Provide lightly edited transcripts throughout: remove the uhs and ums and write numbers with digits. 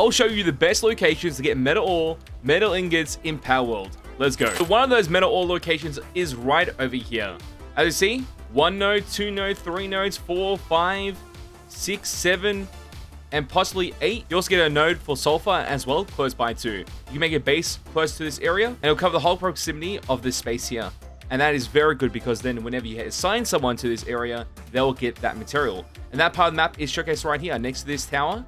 I'll show you the best locations to get metal ore, metal ingots in Palworld. Let's go. So one of those metal ore locations is right over here. As you see, 1 node, 2 nodes, 3 nodes, 4, 5, 6, 7, and possibly 8. You also get a node for sulfur as well, close by too. You can make a base close to this area, and it'll cover the whole proximity of this space here. And that is very good because then whenever you assign someone to this area, they'll get that material. And that part of the map is showcased right here next to this tower,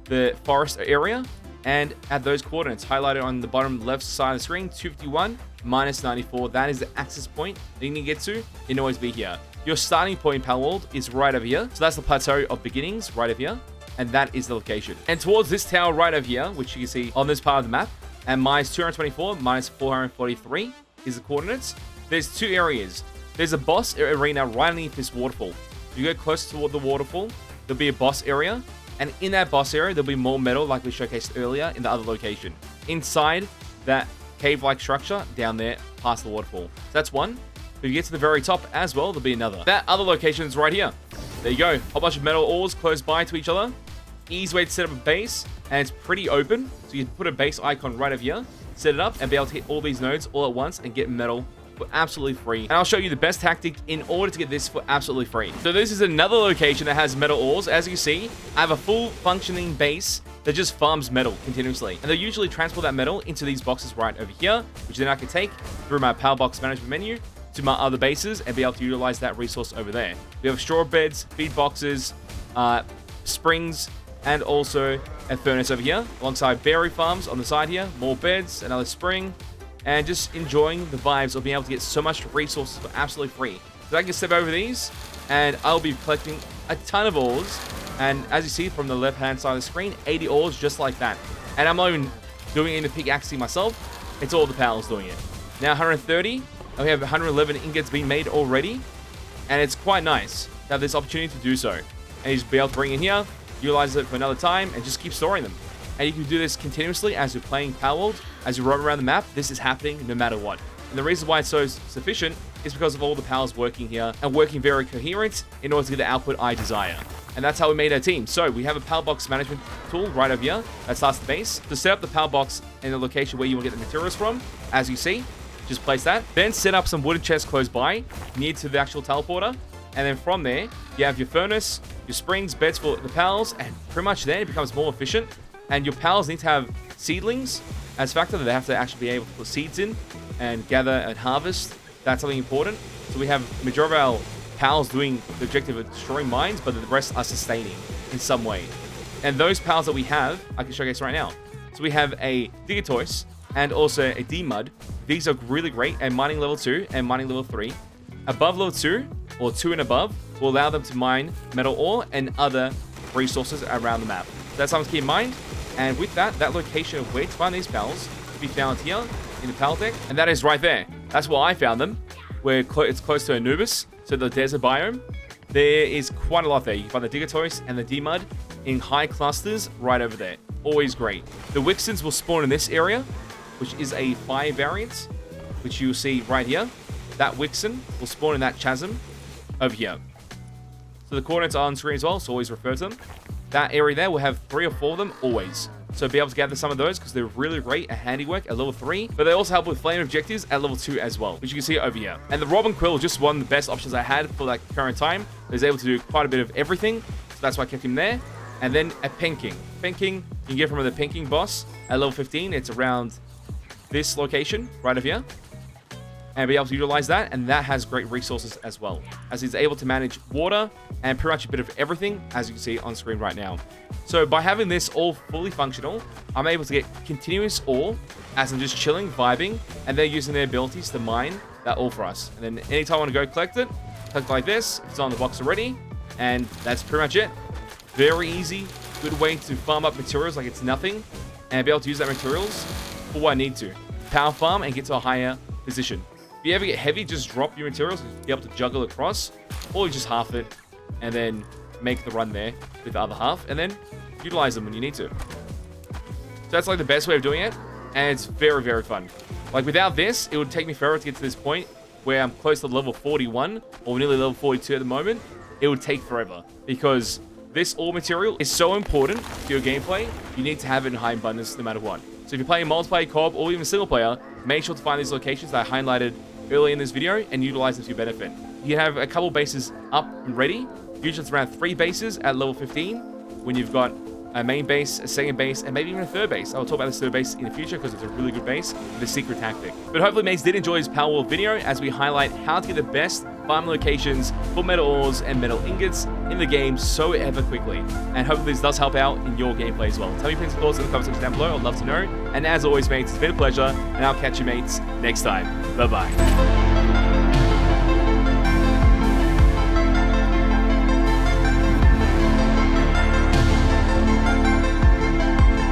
the forest area, and at those coordinates highlighted on the bottom left side of the screen, 251 minus 94. That is the access point that you need to get to. It'll always be here. Your starting point in Palworld is right over here. So that's the plateau of beginnings right over here. And that is the location. And towards this tower right over here, which you can see on this part of the map, and minus 224 minus 443 is the coordinates. There's 2 areas. There's a boss arena right underneath this waterfall. If you go close toward the waterfall, there'll be a boss area. And in that boss area, there'll be more metal like we showcased earlier in the other location. Inside that cave-like structure down there past the waterfall. So that's one. If you get to the very top as well, there'll be another. That other location is right here. There you go. A whole bunch of metal ores close by to each other. Easy way to set up a base. And it's pretty open. So you can put a base icon right over here. Set it up and be able to hit all these nodes all at once and get metal for absolutely free. And I'll show you the best tactic in order to get this for absolutely free. So this is another location that has metal ores. As you see, I have a full functioning base that just farms metal continuously. And they usually transport that metal into these boxes right over here, which then I can take through my power box management menu to my other bases and be able to utilize that resource over there. We have straw beds, feed boxes, springs, and also a furnace over here, alongside berry farms on the side here, more beds, another spring, and just enjoying the vibes of being able to get so much resources for absolutely free. So I can step over these, and I'll be collecting a ton of ores. And as you see from the left-hand side of the screen, 80 ores just like that. And I'm not even doing it in the pickaxe myself. It's all the pals doing it. Now 130, and we have 111 ingots being made already. And it's quite nice to have this opportunity to do so. And you just be able to bring in here, utilize it for another time, and just keep storing them. And you can do this continuously as you're playing Palworld. As you roam around the map, this is happening no matter what. And the reason why it's so sufficient is because of all the pals working here and working very coherent in order to get the output I desire. And that's how we made our team. So we have a power box management tool right over here that starts the base. To set up the power box in the location where you want to get the materials from, as you see, just place that. Then set up some wooden chests close by, near to the actual teleporter. And then from there, you have your furnace, your springs, beds for the pals, and pretty much then it becomes more efficient. And your pals need to have seedlings as a factor that they have to actually be able to put seeds in and gather and harvest. That's something important. So we have the majority of our pals doing the objective of destroying mines, but the rest are sustaining in some way. And those pals that we have, I can showcase right now. So we have a digitois and also a D-mud. These are really great at mining level 2 and mining level 3. Above level 2 or 2 and above will allow them to mine metal ore and other resources around the map. So that's something to keep in mind. And with that, that location of where to find these pals can be found here in the pal deck. And that is right there. That's where I found them, where it's close to Anubis, so the desert biome. There is quite a lot there. You can find the digitois and the D-mud in high clusters right over there. Always great. The Wixens will spawn in this area, which is a fire variant, which you'll see right here. That Wixen will spawn in that chasm over here. So the coordinates are on screen as well, so always refer to them. That area there will have 3 or 4 of them always. So be able to gather some of those because they're really great at handiwork at level 3. But they also help with flame objectives at level 2 as well, which you can see over here. And the Robin Quill was just one of the best options I had for that current time. He was able to do quite a bit of everything. So that's why I kept him there. And then a Penking. Penking, you can get from the Penking boss at level 15. It's around this location right over here. And be able to utilize that, and that has great resources as well, as he's able to manage water and pretty much a bit of everything, as you can see on screen right now. So by having this all fully functional, I'm able to get continuous ore as I'm just chilling, vibing, and they're using their abilities to mine that ore for us. And then anytime I want to go collect it like this, it's on the box already, and that's pretty much it. Very easy, good way to farm up materials like it's nothing, and be able to use that materials for what I need to. Power farm and get to a higher position. If you ever get heavy, just drop your materials and be able to juggle across, or you just half it and then make the run there with the other half and then utilize them when you need to. So that's like the best way of doing it, and it's very, very fun. Like without this, it would take me forever to get to this point where I'm close to level 41 or nearly level 42 at the moment. It would take forever because this ore material is so important to your gameplay, you need to have it in high abundance no matter what. So if you're playing multiplayer, co-op, or even single player, make sure to find these locations that I highlighted earlier in this video and utilize them to your benefit. You have a couple bases up and ready. Usually it's around 3 bases at level 15 when you've got a main base, a second base, and maybe even a third base. I'll talk about this third base in the future because it's a really good base with a secret tactic. But hopefully mates did enjoy this Palworld video as we highlight how to get the best farm locations for metal ores and metal ingots in the game so ever quickly. And hopefully this does help out in your gameplay as well. Tell me your thoughts in the comment section down below. I'd love to know. And as always, mates, it's been a pleasure, and I'll catch you mates next time. Bye-bye.